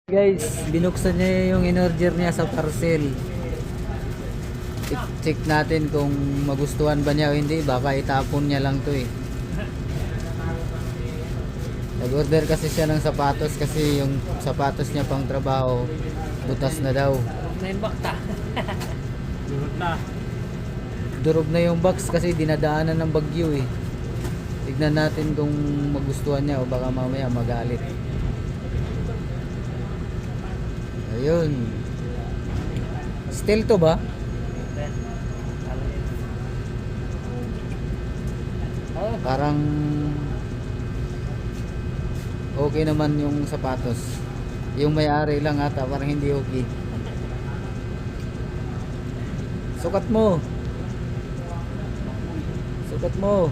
Guys, binuksan niya yung in-order niya sa parcel. Check natin kung magustuhan ba niya o hindi. Baka itapon niya lang to eh. Nag-order kasi siya ng sapatos kasi yung sapatos niya pang trabaho butas na daw. Na yung bakta. Durog na. Durog na yung box kasi dinadaanan ng bagyo eh. Tignan natin kung magustuhan niya o baka mamaya magalit. Ayun. Still to ba? Parang okay naman yung sapatos. Yung may-ari lang ata parang hindi okay. Sukat mo. Sukat mo.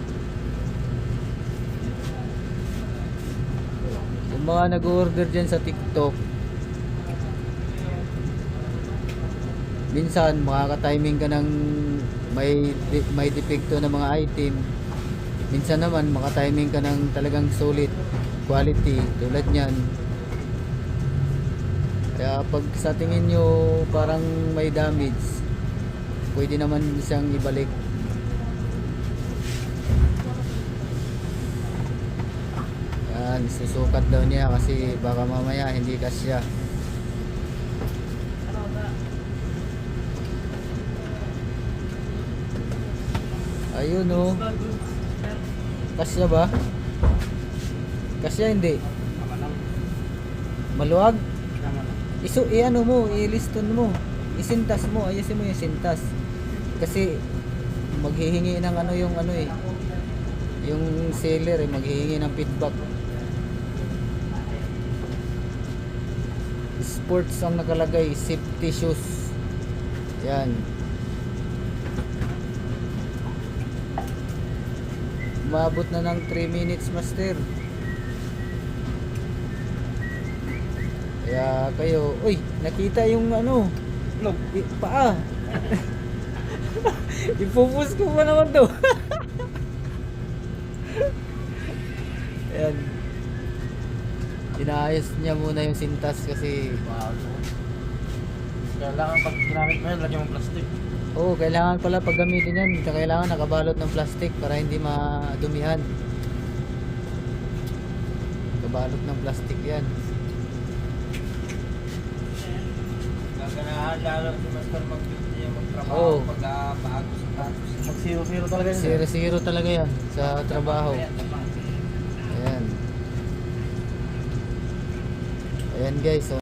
Yung mga nag-order dyan sa TikTok, minsan makaka-timing ka ng may depekto na mga item. Minsan naman maka-timing ka ng talagang solid quality tulad niyan. Kaya pag sa tingin nyo parang may damage, pwede naman siyang ibalik. Yan, susukat daw niya kasi baka mamaya hindi kasya. Ayun oh. Kasya ba? Kasya hindi? Maluwag? I-ano mo, i-liston mo. Isintas mo, ayusin mo yung sintas. Kasi maghihingi ng ano yung ano eh. Yung seller eh, maghihingi ng feedback. Sports ang nakalagay, safety shoes. Yan. Umabot na ng 3 minutes, master. Kaya kayo, uy, nakita yung ano, paa. Ipupus ko pa naman to. Ayan. Inaayos niya muna yung sintas kasi Kailangan pag ginamit mo yan, lagyan mo plastic. oo, kailangan pala pag gamitin yan, kailangan nakabalot ng plastic para hindi madumihan. Nakabalot ng plastic yan. Gaganahan lalo si Master magtrabaho Oo. pag bago sa tapos. Mag 0-0 talaga yan. 0-0 talaga yan sa trabaho. Ayan. Ayan guys, so